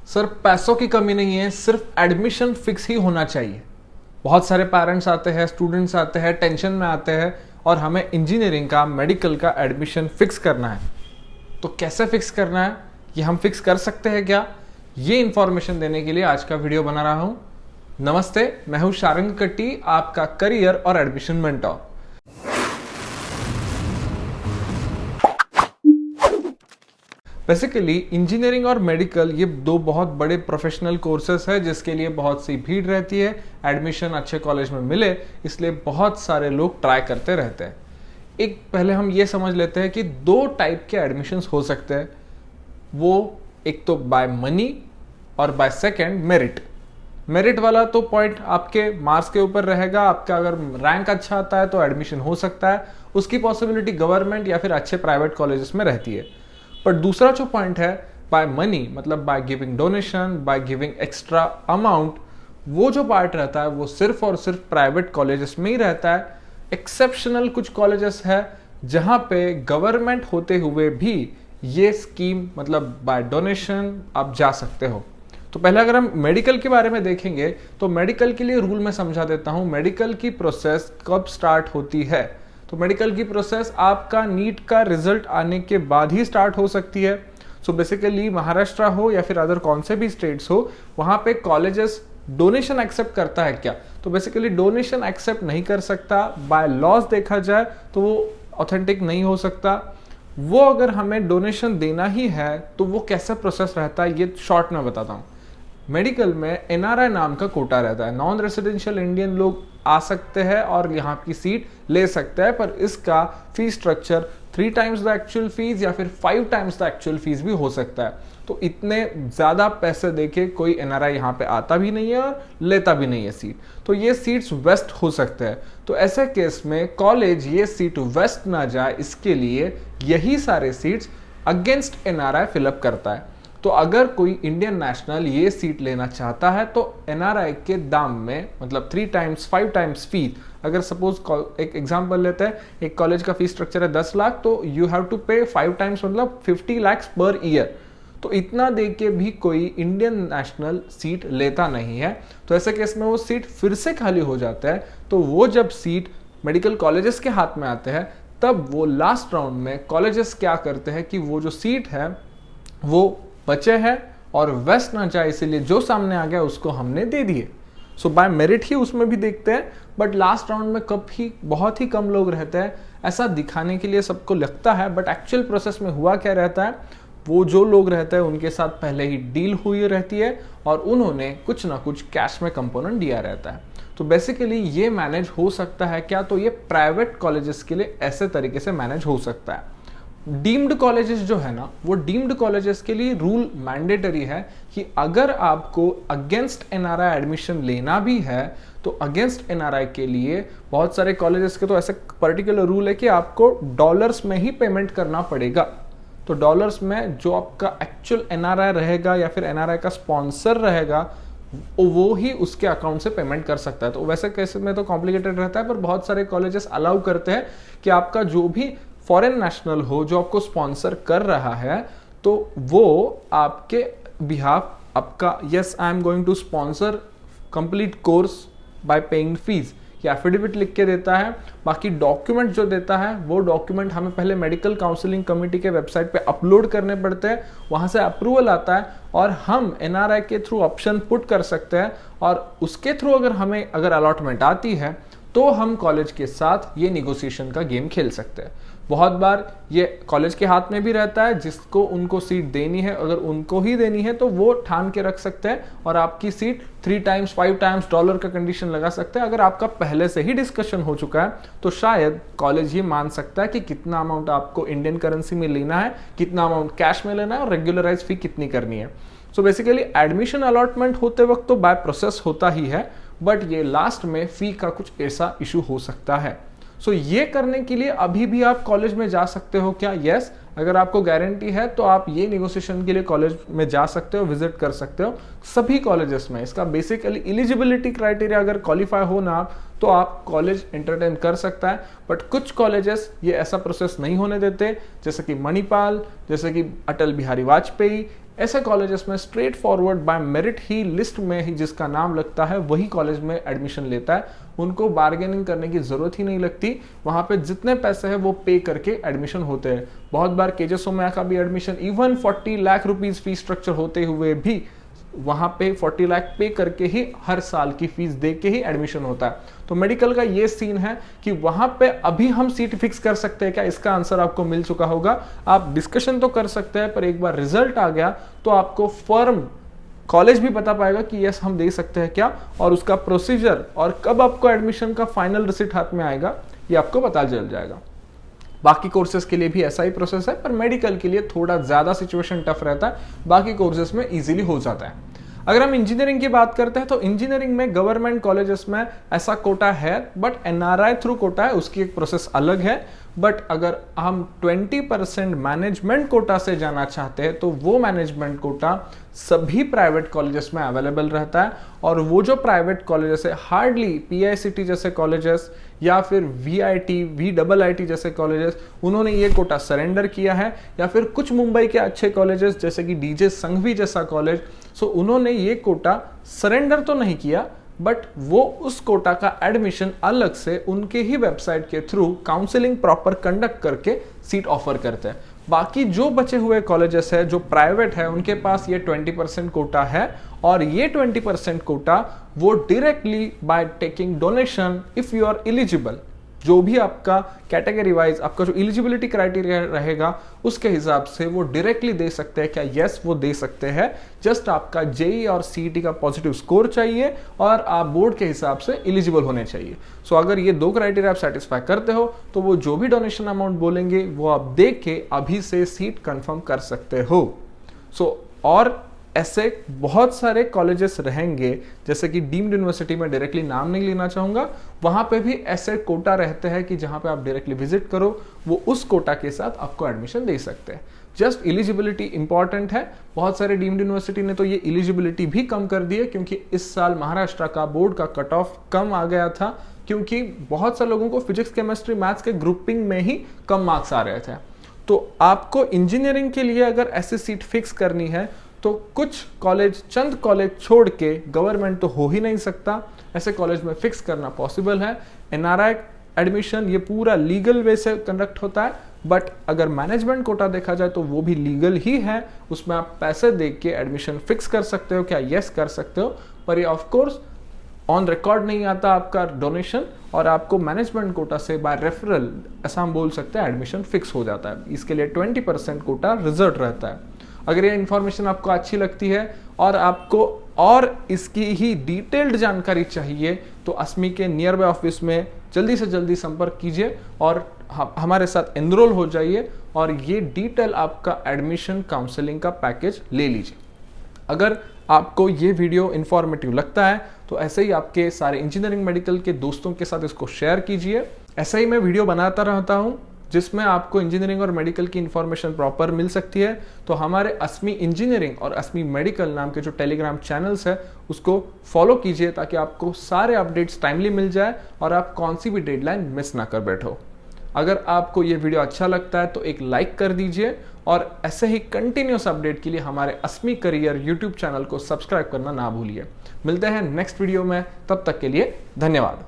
Sir पैसों की कमी नहीं है, सिर्फ एडमिशन फिक्स ही होना चाहिए। बहुत सारे पेरेंट्स आते हैं, स्टूडेंट्स आते हैं, टेंशन में आते हैं और हमें इंजीनियरिंग का, मेडिकल का एडमिशन फिक्स करना है। तो कैसे फिक्स करना है, ये हम फिक्स कर सकते हैं क्या? ये इंफॉर्मेशन देने के लिए आज का वीडियो बना रहा हूं। नमस्ते, मैं हूं शारंग कट्टी, आपका करियर और एडमिशन मेंटोर। बेसिकली इंजीनियरिंग और मेडिकल ये दो बहुत बड़े प्रोफेशनल कोर्सेस है जिसके लिए बहुत सी भीड़ रहती है। एडमिशन अच्छे कॉलेज में मिले इसलिए बहुत सारे लोग ट्राई करते रहते हैं। एक पहले हम ये समझ लेते हैं कि दो टाइप के एडमिशन्स हो सकते हैं। वो एक तो बाय मनी और बाय सेकंड मेरिट। मेरिट वाला तो पॉइंट आपके मार्क्स के ऊपर रहेगा। आपका अगर रैंक अच्छा आता है तो एडमिशन हो सकता है। उसकी पॉसिबिलिटी गवर्नमेंट या फिर अच्छे प्राइवेट कॉलेजेस में रहती है। पर दूसरा जो पॉइंट है बाय मनी, मतलब by giving donation, by giving extra amount, वो जो पार्ट रहता है वो सिर्फ और सिर्फ प्राइवेट कॉलेजेस में ही रहता है। एक्सेप्शनल कुछ कॉलेजेस है जहां पे गवर्नमेंट होते हुए भी ये स्कीम, मतलब बाय डोनेशन आप जा सकते हो। तो पहले अगर हम मेडिकल के बारे में देखेंगे तो मेडिकल के लिए रूल मैं समझा देता हूं। मेडिकल की प्रोसेस कब स्टार्ट होती है? तो मेडिकल की प्रोसेस आपका नीट का रिजल्ट आने के बाद ही स्टार्ट हो सकती है। सो बेसिकली महाराष्ट्र हो या फिर अदर कौन से भी स्टेट्स हो, वहां पे कॉलेजेस डोनेशन एक्सेप्ट करता है क्या? तो बेसिकली डोनेशन एक्सेप्ट नहीं कर सकता। बाय लॉज देखा जाए तो वो ऑथेंटिक नहीं हो सकता। वो अगर हमें डोनेशन देना ही है तो वो कैसा प्रोसेस रहता है ये शॉर्ट में बताता हूँ। मेडिकल में एनआरआई नाम का कोटा रहता है। नॉन रेसिडेंशियल इंडियन लोग आ सकते हैं और यहाँ की सीट ले सकते हैं, पर इसका fees structure 3 times the actual fees या फिर 5 टाइम्स द एक्चुअल फीस भी हो सकता है। तो इतने ज्यादा पैसे देके कोई एनआरआई यहाँ पे आता भी नहीं है और लेता भी नहीं है सीट। तो ये सीट्स वेस्ट हो सकते हैं। तो ऐसे केस में कॉलेज ये सीट वेस्ट ना जाए इसके लिए यही सारे सीट्स अगेंस्ट एनआरआई फिलअप करता है। तो अगर कोई इंडियन नेशनल ये सीट लेना चाहता है तो एनआरआई के दाम में, मतलब 3 टाइम्स 5 टाइम्स फीस, अगर सपोज एक एग्जांपल लेते हैं, एक कॉलेज का फीस स्ट्रक्चर है 10 लाख, तो यू हैव टू पे 5 टाइम्स, मतलब 50 लाख पर ईयर। तो इतना दे के भी कोई इंडियन नेशनल सीट लेता नहीं है। तो ऐसे केस में वो सीट फिर से खाली हो जाता है। तो वो जब सीट मेडिकल कॉलेजेस के हाथ में आते हैं तब वो लास्ट राउंड में कॉलेजेस क्या करते हैं कि वो जो सीट है वो बचे हैं और वेस्ट ना जाए, इसीलिए जो सामने आ गया उसको हमने दे दिए। सो बाय मेरिट ही उसमें भी देखते हैं, बट लास्ट राउंड में कब ही बहुत ही कम लोग रहते हैं। ऐसा दिखाने के लिए सबको लगता है, बट एक्चुअल प्रोसेस में हुआ क्या रहता है, वो जो लोग रहते हैं उनके साथ पहले ही डील हुई रहती है और उन्होंने कुछ ना कुछ कैश में कंपोनेंट दिया रहता है। तो बेसिकली ये मैनेज हो सकता है क्या? तो ये प्राइवेट कॉलेजेस के लिए ऐसे तरीके से मैनेज हो सकता है। डीम्ड कॉलेजेस जो है ना, वो डीम्ड कॉलेजेस के लिए रूल मैंडेटरी है कि अगर आपको अगेंस्ट एनआरआई एडमिशन लेना भी है तो अगेंस्ट एनआरआई के लिए बहुत सारे कॉलेजेस के तो ऐसे पर्टिकुलर रूल है कि आपको डॉलर्स में ही पेमेंट करना पड़ेगा। तो डॉलर्स में जो आपका एक्चुअल एनआरआई रहेगा या फिर एनआरआई का स्पॉन्सर रहेगा वो ही उसके अकाउंट से पेमेंट कर सकता है। तो वैसे केस में तो कॉम्प्लिकेटेड रहता है, पर बहुत सारे कॉलेजेस अलाउ करते हैं कि आपका जो भी फॉरेन नेशनल हो जो आपको स्पॉन्सर कर रहा है तो वो आपके बिहाफ आपका yes I am going to sponsor complete course by paying fees या एफिडेविट लिख के देता है। बाकी डॉक्यूमेंट जो देता है वो डॉक्यूमेंट हमें पहले मेडिकल काउंसलिंग कमेटी के वेबसाइट पे अपलोड करने पड़ते हैं। वहां से अप्रूवल आता है और हम एनआरआई के थ्रू ऑप्शन पुट कर सकते हैं और उसके थ्रू अगर अलॉटमेंट आती है तो हम कॉलेज के साथ ये निगोसिएशन का गेम खेल सकते हैं। बहुत बार ये कॉलेज के हाथ में भी रहता है, जिसको उनको सीट देनी है अगर उनको ही देनी है तो वो ठान के रख सकते हैं और आपकी सीट 3 टाइम्स 5 टाइम्स डॉलर का कंडीशन लगा सकते हैं। अगर आपका पहले से ही डिस्कशन हो चुका है तो शायद कॉलेज ये मान सकता है कि कितना अमाउंट आपको इंडियन करेंसी में लेना है, कितना अमाउंट कैश में लेना है और रेगुलराइज फी कितनी करनी है। सो बेसिकली एडमिशन अलॉटमेंट होते वक्त तो बाय प्रोसेस होता ही है, बट ये लास्ट में फी का कुछ ऐसा इशू हो सकता है। सो ये करने के लिए अभी भी आप कॉलेज में जा सकते हो क्या? यस, अगर आपको गारंटी है तो आप ये नेगोशिएशन के लिए कॉलेज में जा सकते हो, विजिट कर सकते हो। सभी कॉलेजेस में इसका बेसिकली एलिजिबिलिटी क्राइटेरिया अगर क्वालिफाई हो ना तो आप कॉलेज एंटरटेन कर सकता है। बट कुछ कॉलेजेस ये ऐसा प्रोसेस नहीं होने देते, जैसे कि मणिपाल, जैसे कि अटल बिहारी वाजपेयी, ऐसे कॉलेजेस में स्ट्रेट फॉरवर्ड बाय मेरिट ही लिस्ट में ही जिसका नाम लगता है वही कॉलेज में एडमिशन लेता है। उनको बार्गेनिंग करने की जरूरत ही नहीं लगती, वहां पे जितने पैसे हैं वो पे करके एडमिशन होते हैं। बहुत बार केजे सोमैया का भी admission even 40 lakh rupees fees structure होते हुए भी वहां पे 40 लाख पे करके ही हर साल की फीस दे के ही एडमिशन होता है। तो मेडिकल का ये सीन है कि वहां पे अभी हम सीट फिक्स कर सकते हैं क्या, इसका आंसर आपको मिल चुका होगा। आप डिस्कशन तो कर सकते हैं, पर एक बार रिजल्ट आ गया तो आपको फर्म कॉलेज भी बता पाएगा कि यस हम दे सकते हैं क्या, और उसका प्रोसीजर और कब आपको एडमिशन का फाइनल रिसिट हाथ में आएगा ये आपको पता चल जाएगा। बाकी कोर्सेज के लिए भी ऐसा ही प्रोसेस है, पर मेडिकल के लिए थोड़ा ज्यादा सिचुएशन टफ रहता है, बाकी कोर्सेज में इजीली हो जाता है। अगर हम इंजीनियरिंग की बात करते हैं तो इंजीनियरिंग में गवर्नमेंट कॉलेजेस में ऐसा कोटा है, बट एनआरआई थ्रू कोटा है, उसकी एक प्रोसेस अलग है। बट अगर हम 20% मैनेजमेंट कोटा से जाना चाहते हैं तो वो मैनेजमेंट कोटा सभी प्राइवेट कॉलेजेस में अवेलेबल रहता है, और वो जो प्राइवेट कॉलेजेस है हार्डली पीआईसीटी जैसे कॉलेजेस या फिर वीआईटी वीआईटी जैसे कॉलेजेस उन्होंने ये कोटा सरेंडर किया है, या फिर कुछ मुंबई के अच्छे कॉलेजेस जैसे कि डीजे संघवी जैसा कॉलेज, सो उन्होंने ये कोटा सरेंडर तो नहीं किया, बट वो उस कोटा का एडमिशन अलग से उनके ही वेबसाइट के थ्रू काउंसलिंग प्रॉपर कंडक्ट करके सीट ऑफर करते हैं। बाकी जो बचे हुए कॉलेजेस है जो प्राइवेट है उनके पास ये 20% कोटा है, और ये 20% कोटा वो directly by taking donation if you are eligible, जो भी आपका कैटेगरी वाइज आपका जो एलिजिबिलिटी क्राइटेरिया रहेगा उसके हिसाब से वो डायरेक्टली दे सकते हैं क्या, यस वो दे सकते हैं। जस्ट आपका जेई और सीईटी का पॉजिटिव स्कोर चाहिए और आप बोर्ड के हिसाब से एलिजिबल होने चाहिए। सो अगर ये दो क्राइटेरिया आप सेटिस्फाई करते हो तो वो जो भी डोनेशन अमाउंट बोलेंगे वो आप देख के अभी से सीट कंफर्म कर सकते हो। और ऐसे बहुत सारे कॉलेजेस रहेंगे, जैसे कि डीम्ड यूनिवर्सिटी में डायरेक्टली नाम नहीं लेना चाहूंगा, वहां पे भी ऐसे कोटा रहते हैं कि जहां पे आप डायरेक्टली विजिट करो वो उस कोटा के साथ आपको एडमिशन दे सकते हैं। जस्ट एलिजिबिलिटी इंपॉर्टेंट है। बहुत सारे डीम्ड यूनिवर्सिटी ने तो ये एलिजिबिलिटी भी कम कर दी है, क्योंकि इस साल महाराष्ट्र का बोर्ड का कट ऑफ कम आ गया था, क्योंकि बहुत सारे लोगों को फिजिक्स केमिस्ट्री मैथ्स के ग्रुपिंग में ही कम मार्क्स आ रहे थे। तो आपको इंजीनियरिंग के लिए अगर ऐसी सीट फिक्स करनी है तो कुछ कॉलेज, चंद कॉलेज छोड़ के, गवर्नमेंट तो हो ही नहीं सकता, ऐसे कॉलेज में फिक्स करना पॉसिबल है। एनआरआई एडमिशन ये पूरा लीगल वे से कंडक्ट होता है, बट अगर मैनेजमेंट कोटा देखा जाए तो वो भी लीगल ही है, उसमें आप पैसे दे के एडमिशन फिक्स कर सकते हो क्या, यस कर सकते हो, पर ये ऑफकोर्स ऑन रिकॉर्ड नहीं आता आपका डोनेशन, और आपको मैनेजमेंट कोटा से बाय रेफरल ऐसा हम बोल सकते हैं एडमिशन फिक्स हो जाता है। इसके लिए 20% कोटा रिजर्व रहता है। अगर ये इन्फॉर्मेशन आपको अच्छी लगती है और आपको और इसकी ही डिटेल्ड जानकारी चाहिए तो अस्मी के नियर बाय ऑफिस में जल्दी से जल्दी संपर्क कीजिए और हमारे साथ एनरोल हो जाइए, और ये डिटेल आपका एडमिशन काउंसलिंग का पैकेज ले लीजिए। अगर आपको ये वीडियो इन्फॉर्मेटिव लगता है तो ऐसे ही आपके सारे इंजीनियरिंग मेडिकल के दोस्तों के साथ इसको शेयर कीजिए। ऐसे ही मैं वीडियो बनाता रहता हूँ जिसमें आपको इंजीनियरिंग और मेडिकल की इन्फॉर्मेशन प्रॉपर मिल सकती है। तो हमारे अस्मी इंजीनियरिंग और अस्मी मेडिकल नाम के जो टेलीग्राम चैनल्स है उसको फॉलो कीजिए, ताकि आपको सारे अपडेट्स टाइमली मिल जाए और आप कौन सी भी डेडलाइन मिस ना कर बैठो। अगर आपको ये वीडियो अच्छा लगता है तो एक लाइक कर दीजिए, और ऐसे ही कंटिन्यूस अपडेट के लिए हमारे अस्मी करियर यूट्यूब चैनल को सब्सक्राइब करना ना भूलिए। मिलते हैं नेक्स्ट वीडियो में, तब तक के लिए धन्यवाद।